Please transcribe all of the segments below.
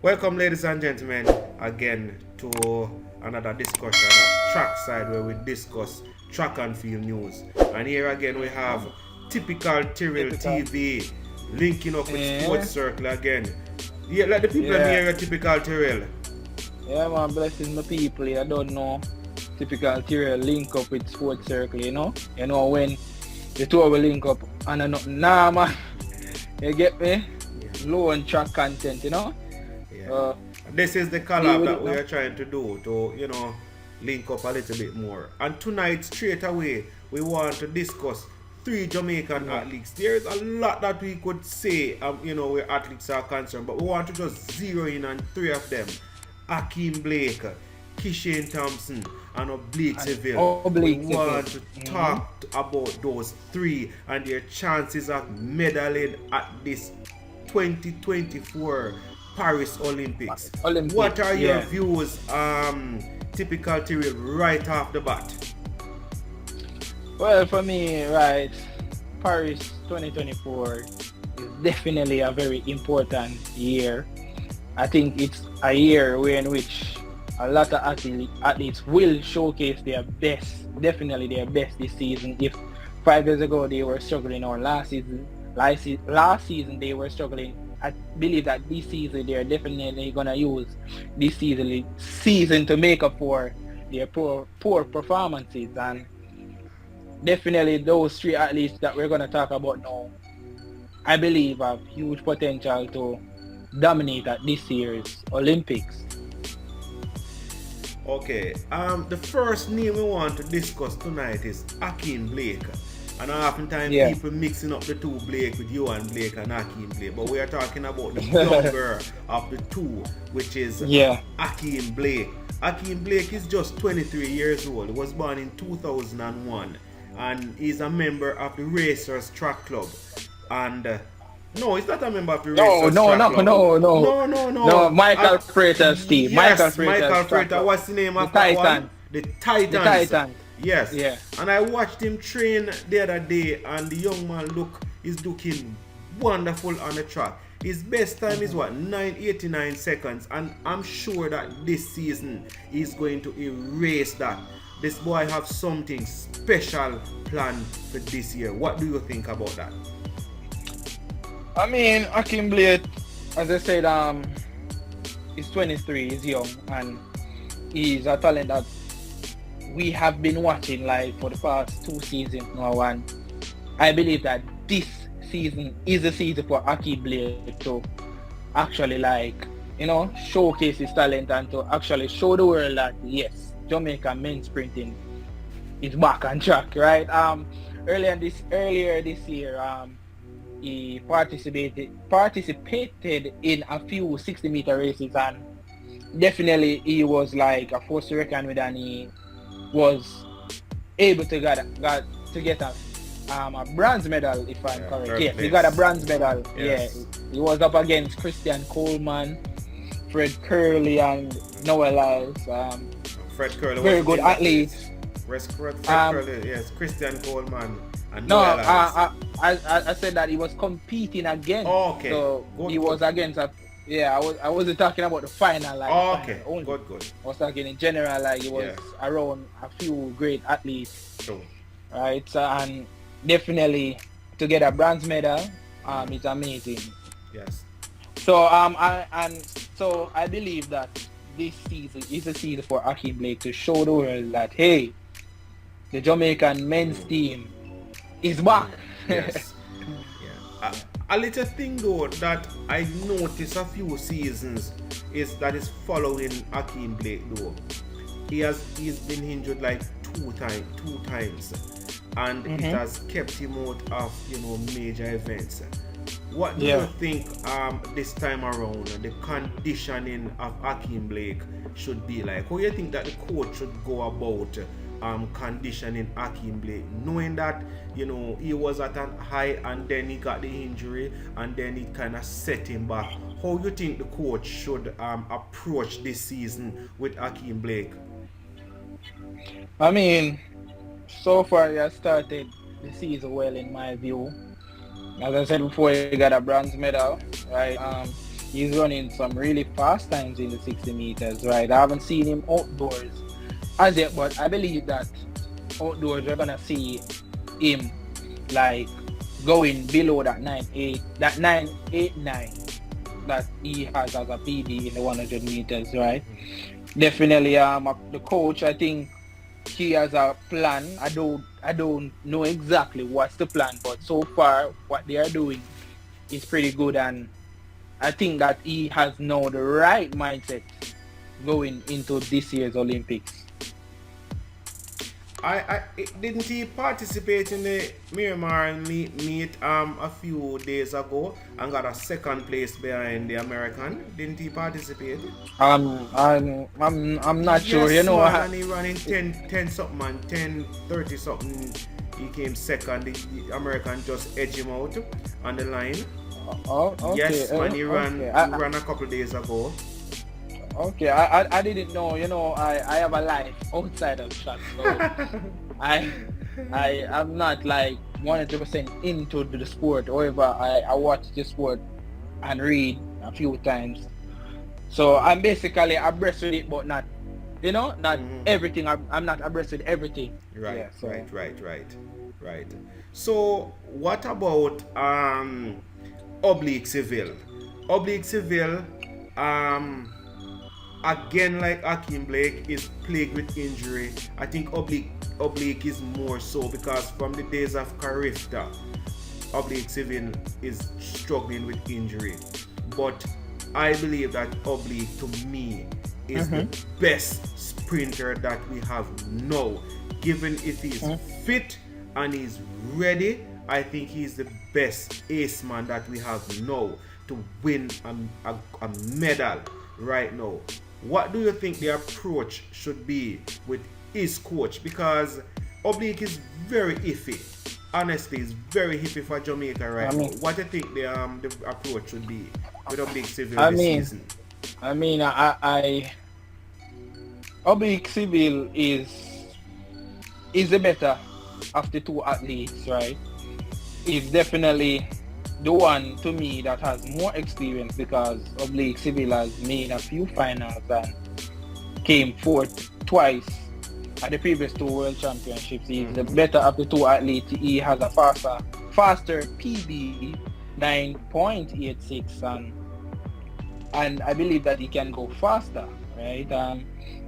Welcome, ladies and gentlemen, again to another discussion at track side where we discuss track and field news. And here again we have typical Tyrrell Typical. TV linking up with Yeah, Sports Circle again. Yeah, let the people yeah, hear a typical Tyrrell. yeah, man. Blessing my people. I don't know. Typical Tyrion link up with Sports Circle, you know. You know when the two will link up and I know, nah, man. You get me? Yeah. Low on track content, you know. Yeah. Uh, This is the deal collab with that it we now. are trying to do to, link up a little bit more. And tonight, straight away, we want to discuss three Jamaican Yeah, athletes. There's a lot that we could say, where athletes are concerned, but we want to just zero in on three of them. Akeem Blake, Kishane Thompson, and Oblique and Seville. We Oblique Seville. want to talk about those three and their chances of medaling at this 2024 Paris Olympics. What Olympics, are your yeah. views, typical Tyrrell, right off the bat? Well, for me, right, Paris 2024 is definitely a very important year. I think it's a year in which a lot of athletes will showcase their best, definitely their best this season. If 5 years ago they were struggling, or last season they were struggling, I believe that this season they're definitely gonna use this season to make up for their poor performances. And definitely those three athletes that we're gonna talk about now, I believe have huge potential to dominate at this year's Olympics. Okay, the first name we want to discuss tonight is Akeem Blake. And oftentimes Yeah. people mixing up the two Blake with Johan Blake and Akeem Blake. But we are talking about the younger of the two, which is Yeah. Akeem Blake. Akeem Blake is just 23 years old. He was born in 2001 and he's a member of the Racers Track Club. And no, he's not a member of the No, Racers no, Track no, Club. no, no. No, no, No, no. Michael Freitas team. Michael Yes, Freitas Michael track Frater. club. What's the name The of that one? Titans. The The Titans. Titans. Yes. Yeah. And I watched him train the other day, and the young man is looking wonderful on the track. His best time is what, 9:89 seconds, and I'm sure that this season he's going to erase that. This boy have something special planned for this year. What do you think about that? I mean, Akeem Blake, as I said, he's 23, he's young, and he's a talent that we have been watching like for the past 2 seasons now, and I believe that this season is the season for Akeem Blake to actually showcase his talent and to actually show the world that yes, Jamaica men's sprinting is back on track, right? Earlier this year, he participated in a few 60-meter races, and definitely he was like a force to reckon with, and he was able to get a bronze medal, if I'm correct. Third Yes, he place. got a bronze medal. Yes. Yeah, he was up against Christian Coleman, Fred Curley, and Noel Lyles. Fred Curley Very was good in that athletes. race. Fred Um, Curley, yes, Christian Coleman and No, Noel Lyles. I said that he was competing against. Oh, okay. So Good, he was good. against a. Yeah, I wasn't talking about the final, like Oh, final okay, only. good. I was talking in general, like he was Yeah. around a few great athletes, True. right? So, and definitely to get a bronze medal, it's amazing. Yes. So so I believe that this season is a season for Akeem Blake to show the world that hey, the Jamaican men's team is back. Yes. Yeah. A little thing though that I noticed a few seasons is that is following Akeem Blake though. He's been injured like two times, and it has kept him out of major events. What do you think this time around the conditioning of Akeem Blake should be like? How do you think that the coach should go about conditioning Akeem Blake, knowing that he was at a high and then he got the injury and then it kind of set him back? How do you think the coach should approach this season with Akeem Blake? I mean, so far he has started the season well in my view. As I said before, he got a bronze medal, right? He's running some really fast times in the 60 meters, right? I haven't seen him outdoors as yet, but I believe that outdoors we're gonna see him like going below that 9.8, that 9.89 that he has as a PB in the 100 meters, right? Definitely, the coach, I think he has a plan. I don't know exactly what's the plan, but so far what they are doing is pretty good, and I think that he has now the right mindset going into this year's Olympics. Didn't he participate in the Miramar meet a few days ago and got a second place behind the American? Didn't he participate? I'm not sure. You Yes, know, man, and he ran in 10 something and 10:30 something. He came second. The American just edged him out on the line. okay, Yes, man, he ran. okay. He ran a couple days ago. Okay, I didn't know. You know, I have a life outside of track, so I I'm not like 100% into the sport. However, I watch the sport and read a few times. So I'm basically abreast with it, but not, not everything. I'm not abreast with everything. Right, Yeah. So right. So what about Oblique Seville? Oblique Seville, again like Akeem Blake, is plagued with injury. I think Oblique is more so because from the days of Carifta, Oblique Seville is struggling with injury. But I believe that Oblique, to me, is the best sprinter that we have now. Given if he's fit and he's ready, I think he's the best ace man that we have now to win a medal right now. What do you think the approach should be with his coach? Because Oblique is very iffy. Honestly, it's very iffy for Jamaica right now. What do you think the approach should be with Oblique Seville this season? I Oblique Seville is the better of the two athletes, right? He's definitely the one to me that has more experience because Oblique Seville has made a few finals and came fourth twice at the previous two world championships. He's the better of the two athletes. He has a faster PB 9.86 and I believe that he can go faster, right?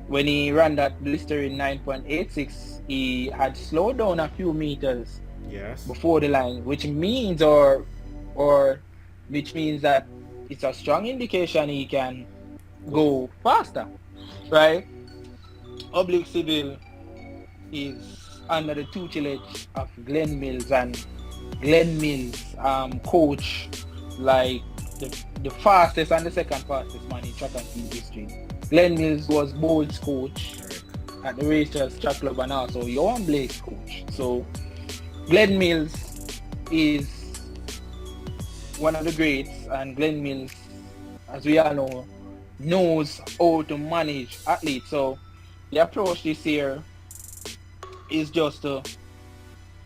When he ran that blistering 9.86, he had slowed down a few meters before the line, which means that it's a strong indication he can go faster, right? Oblique Seville is under the tutelage of Glenn Mills, and Glenn Mills coach like the fastest and the second fastest man in track and field history. Glenn Mills was Bold's coach at the Racers Track Club and also Johan Blake's coach. So Glenn Mills is one of the greats, and Glenn Mills, as we all know, knows how to manage athletes. So the approach this year is just to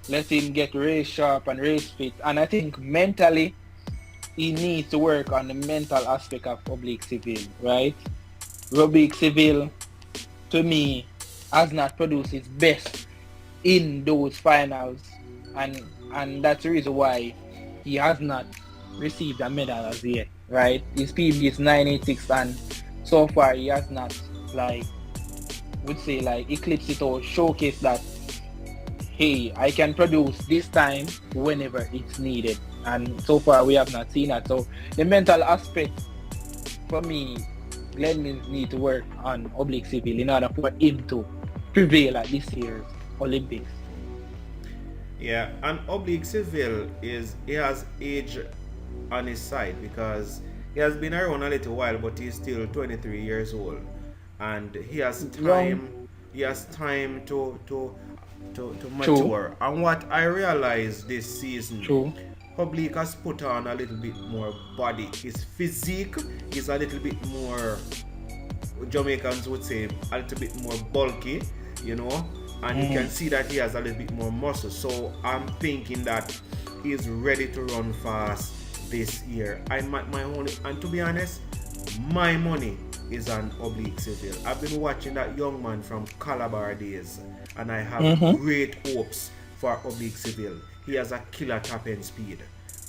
let him get race sharp and race fit. And I think mentally, he needs to work on the mental aspect of Oblique Seville, right? Oblique Seville, to me, has not produced his best in those finals, and that's the reason why he has not received a medal as yet, right? His PB is 9.86, and so far he has not eclipsed it or showcased that, hey, I can produce this time whenever it's needed. And so far we have not seen that. So the mental aspect, for me, Glenn Mills need to work on Oblique Seville in order for him to prevail at this year's Olympics. Yeah, and Oblique Seville he has age on his side because he has been around a little while, but he's still 23 years old, and he has time. He has time to mature. And what I realized this season, Oblique has put on a little bit more body. His physique is a little bit more, Jamaicans would say, a little bit more bulky, and you can see that he has a little bit more muscle. So I'm thinking that he's ready to run fast this year. My only, and to be honest, my money is on Oblique Seville. I've been watching that young man from Calabar days, and I have great hopes for Oblique Seville. He has a killer top end speed,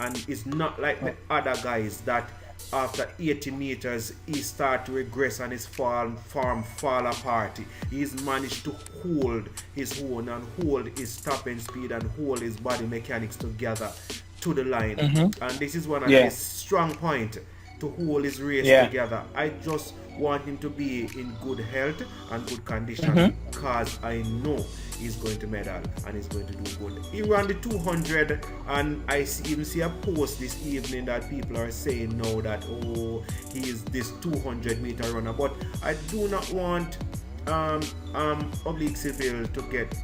and it's not like the other guys that after 80 meters he start to regress and his form fall apart. He's managed to hold his own and hold his top end speed and hold his body mechanics together to the line. And this is one of his strong point, to hold his race together. I just want him to be in good health and good condition, because I know he's going to medal and he's going to do good. He ran the 200, and I even see a post this evening that people are saying now that, oh, he is this 200 meter runner, but I do not want Oblique Seville to get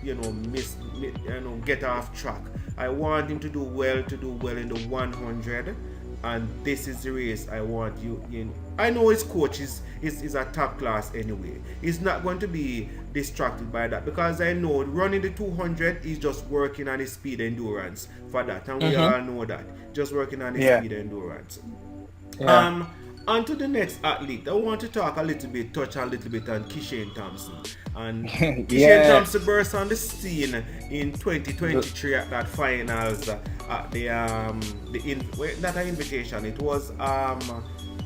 get off track. I want him to do well in the 100, and this is the race I want you. I know his coach is a top class anyway. He's not going to be distracted by that, because I know running the 200 he's just working on his speed endurance for that, and we all know that, just working on his speed endurance. On to the next athlete. I want to touch a little bit on Kishane Thompson. And Kishane Thompson burst on the scene in 2023 at that finals at that invitation. It was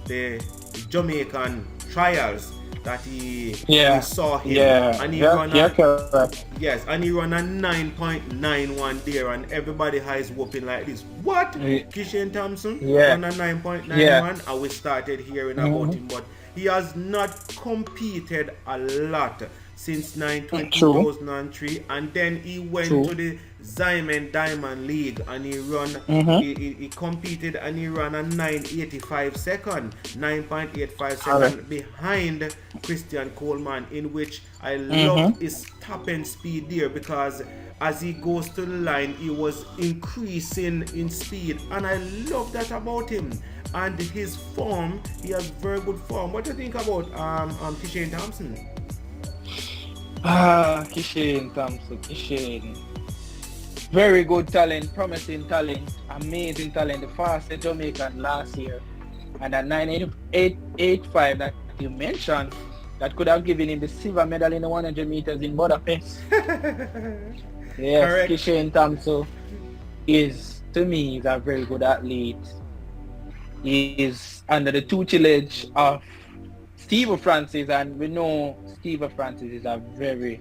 the Jamaican trials that we saw him, and he ran and he ran a 9.91 there, and everybody has whooping like this. What? Kishane Thompson ran a 9.91, and we started hearing about him, but he has not competed a lot since 2003, and then he went to the Zyman Diamond League, and he run he competed, and he ran a 9.85 second, 9.85 second behind Christian Coleman, in which I love his top end speed there, because as he goes to the line he was increasing in speed, and I love that about him. And his form, he has very good form. What do you think about Kishane Thompson? Kishane Thompson. Very good talent, promising talent, amazing talent. The fastest Jamaican last year. And that 9.85 that you mentioned, that could have given him the silver medal in the 100 meters in Budapest. Yes, correct. Kishane Thompson is, to me, is a very good athlete. He is under the tutelage of Steve Francis, and we know Steve Francis is a very,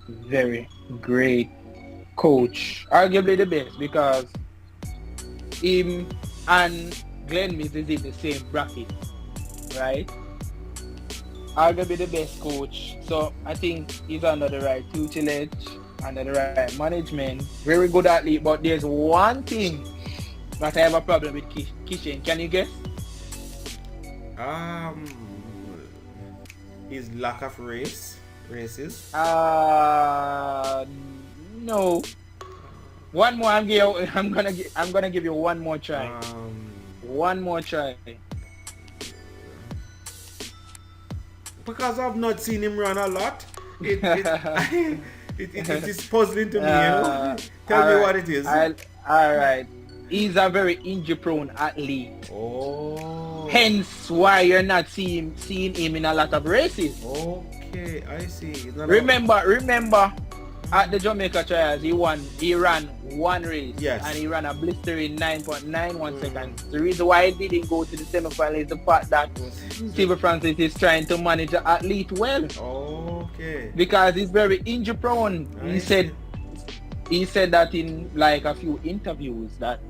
very great coach, arguably the best, because him and Glenn Mills is in the same bracket, right? Arguably the best coach. So I think he's under the right tutelage, under the right management. Very good athlete, but there's one thing that I have a problem with Kishane. Can you guess? His lack of races. No. One more. I'm gonna give you one more try. One more try. Because I've not seen him run a lot, it is puzzling to me. Tell me what it is. All right. He's a very injury-prone athlete. Oh. Hence why you're not seeing him in a lot of races. Okay, I see. Remember, at the Jamaica trials, he ran one race. Yes. And he ran a blistering 9.91 seconds. The reason why he didn't go to the semi-final is the fact that Steve Francis is trying to manage the athlete well. Okay. Because he's very injury-prone. He said that in like a few interviews that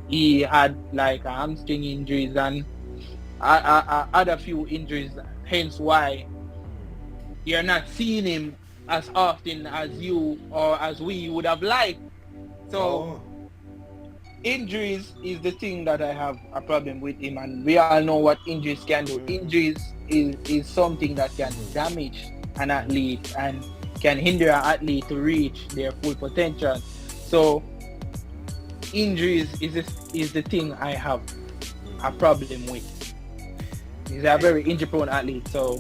he had like hamstring injuries and other few injuries, hence why you're not seeing him as often as you or as we would have liked. So injuries is the thing that I have a problem with him, and we all know what injuries can do. Injuries is something that can damage an athlete and can hinder an athlete to reach their full potential. So injuries is the thing I have a problem with. He's a very injury-prone athlete, so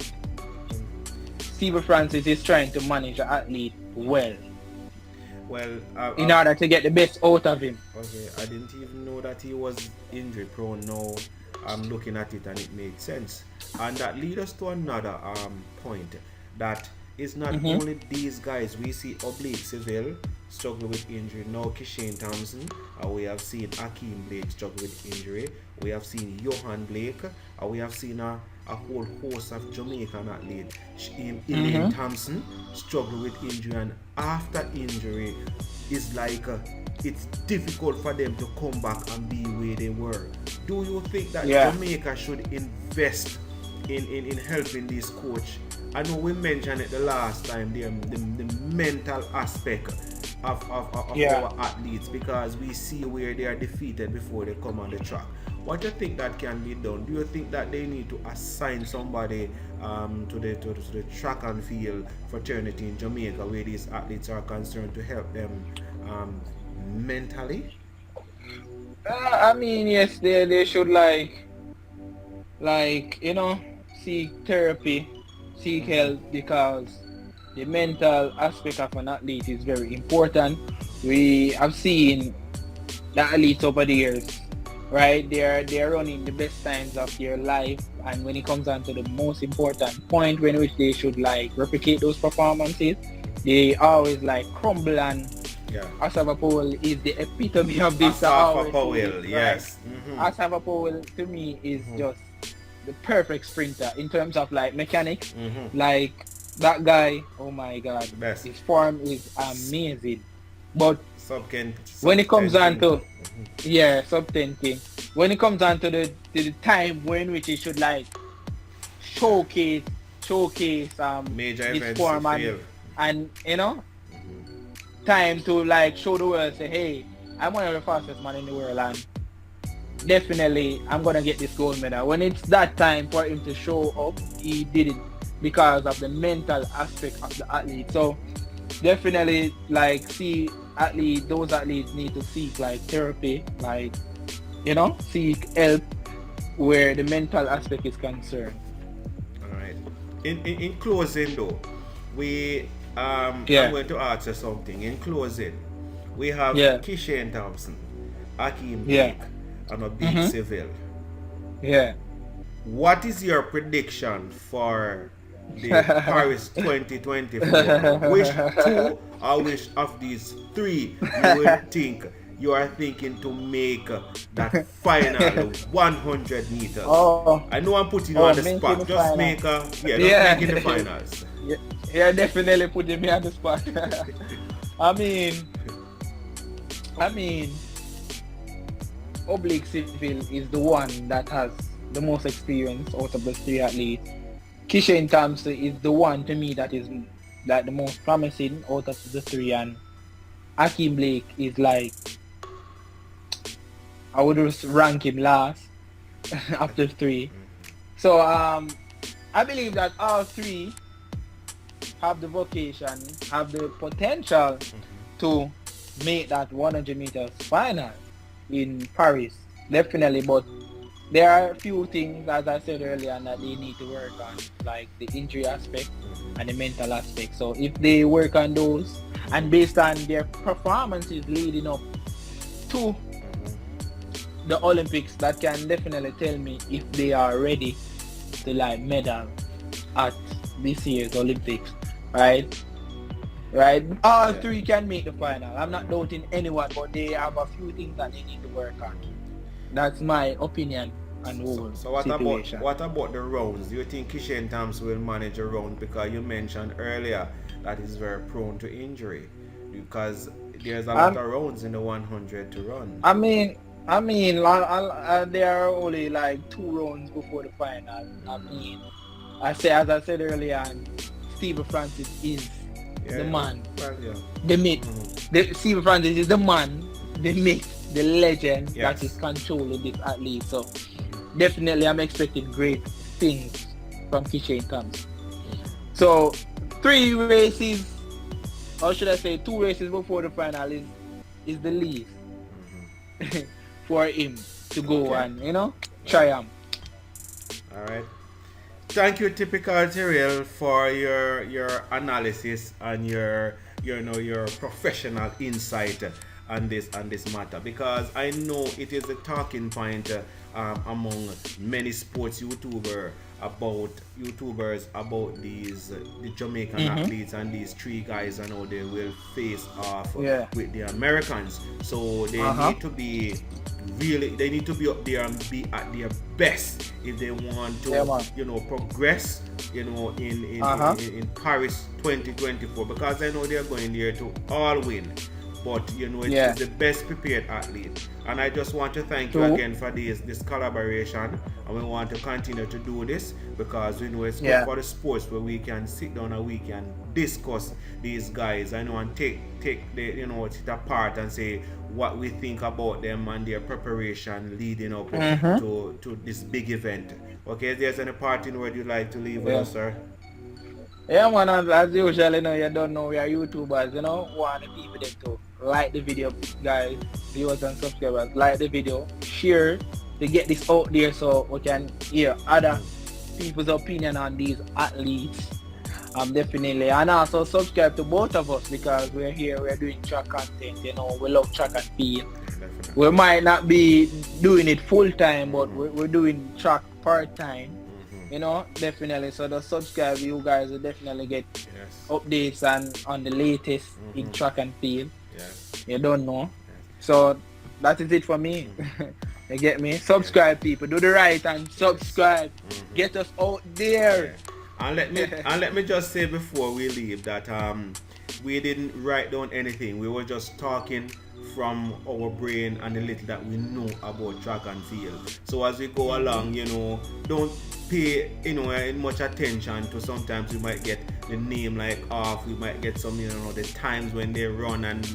Steve Francis is trying to manage the athlete well. Well, in order to get the best out of him. okay, I didn't even know that he was injury prone. Now I'm looking at it and it made sense. And that leads us to another point that is not Mm-hmm. only these guys. We see Oblique Seville struggle with injury. Now Kishane Thompson. We have seen Akeem Blake struggle with injury. We have seen Johan Blake. We have seen a whole host of Jamaican athletes. Elaine Mm-hmm. Thompson struggle with injury, and after injury, it's like it's difficult for them to come back and be where they were. Do you think that Yeah. Jamaica should invest in helping this coach? I know we mentioned it the last time, the mental aspect of Yeah. our athletes, because we see where they are defeated before they come on the track. What do you think that can be done? Do you think that they need to assign somebody to the track and field fraternity in Jamaica where these athletes are concerned to help them mentally? I mean, yes, they should like seek therapy, seek help, because the mental aspect of an athlete is very important. We have seen the athletes over the years, right? They're running the best times of their life, and when it comes down to the most important point when which they should like replicate those performances, they always like crumble. And Yeah. Asava Powell is the epitome of this. I Asafa always say Powell, this, right? yes. Mm-hmm. Asava Powell to me is just the perfect sprinter in terms of like mechanics. Mm-hmm. Like that guy, oh my god, Best. his form is amazing. But when Sub it comes 10 on to king. sub 10 king, when it comes on to the time when which he should like showcase Major his events form, to fail. and time to like show the world, say, hey, I'm one of the fastest man in the world, and definitely I'm gonna get this gold medal. When it's that time for him to show up, he did it because of the mental aspect of the athlete. So definitely like those athletes need to seek like therapy, like seek help where the mental aspect is concerned. All right. In closing though, we I'm Yeah. going to ask you something. In closing, we have Yeah. Kishane Thompson, Akeem Yeah. Blake, and Oblique Mhm. Seville. Yeah. What is your prediction for the Paris 2024? Which two or which of these three you will think you are thinking to make that final 100 meters? Oh, I know I'm putting you on the making spot. the Just final. make just Yeah. make it the finals. Yeah, definitely putting me on the spot. I mean, Oblique Seville is the one that has the most experience out of the three athletes. Kishane Thompson is the one to me that is like the most promising out of the three, and Akeem Blake is like, I would just rank him last after three. So I believe that all three have the vocation, have the potential to make that 100 meters final in Paris, definitely. But there are a few things, as I said earlier, that they need to work on, like the injury aspect and the mental aspect. So if they work on those, and based on their performances leading up to the Olympics, that can definitely tell me if they are ready to like medal at this year's Olympics, right? All three can make the final. I'm not doubting anyone, but they have a few things that they need to work on. That's my opinion on the whole So what situation. about the rounds? Do you think Kishane Thompson will manage a round? Because you mentioned earlier that he's very prone to injury, because there's a lot of rounds in the 100 to run. I mean, there are only like 2 rounds before the final. I mean, as I said earlier, Steve Francis is the man. The myth. Steve Francis is the man, the myth, the legend that is controlling this athlete. So definitely I'm expecting great things from Kishane Thompson. So 3 races, or should I say 2 races before the final is the least for him to go and triumph. Alright. Thank you, Typical Terrell, for your analysis and your your professional insight on this matter, because I know it is a talking point among many sports YouTubers about these the Jamaican athletes and these three guys and how they will face off Yeah. with the Americans. So they need to be they need to be up there and be at their best if they want to progress in Paris 2024, because I know they're going there to all win, but it's the best prepared athlete. And I just want to thank you again for this collaboration, and we want to continue to do this because we know it's good for the sports where we can sit down and we can discuss these guys, I know, and take the it apart and say what we think about them and their preparation leading up to this big event. Okay, if there's any parting word you'd like to leave with us, sir? Yeah, man, as usual, you don't know we are YouTubers, want the people there to like the video, guys, viewers and subscribers, like the video, share to get this out there so we can hear other people's opinion on these athletes. Definitely, and also subscribe to both of us because we're here, we're doing track content, we love track and field. We might not be doing it full time, but we're doing track part time. Definitely. So the subscribe, you guys will definitely get updates on the latest in track and field. You don't know. So that is it for me. You get me? Subscribe, people. Do the right and subscribe. Get us out there. And let me just say before we leave that we didn't write down anything. We were just talking from our brain and the little that we know about track and field. So as we go along, don't pay much attention to, sometimes you might get the name like off, we might get some the times when they run and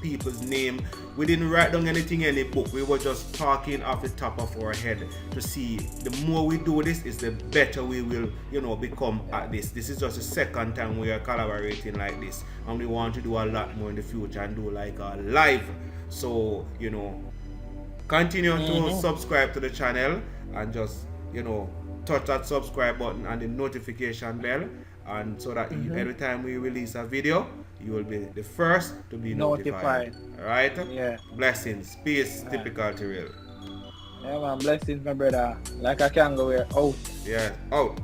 people's name. We didn't write down anything in the book. We were just talking off the top of our head to see the more we do this is the better we will become at this. This is just the second time we are collaborating like this, and we want to do a lot more in the future and do like a live. So continue to subscribe to the channel and just touch that subscribe button and the notification bell, and so that every time we release a video you will be the first to be notified. All right? Yeah. Blessings, peace, typical to real. Yeah, man, blessings, my brother. Like I can go, we're out. Yeah, out.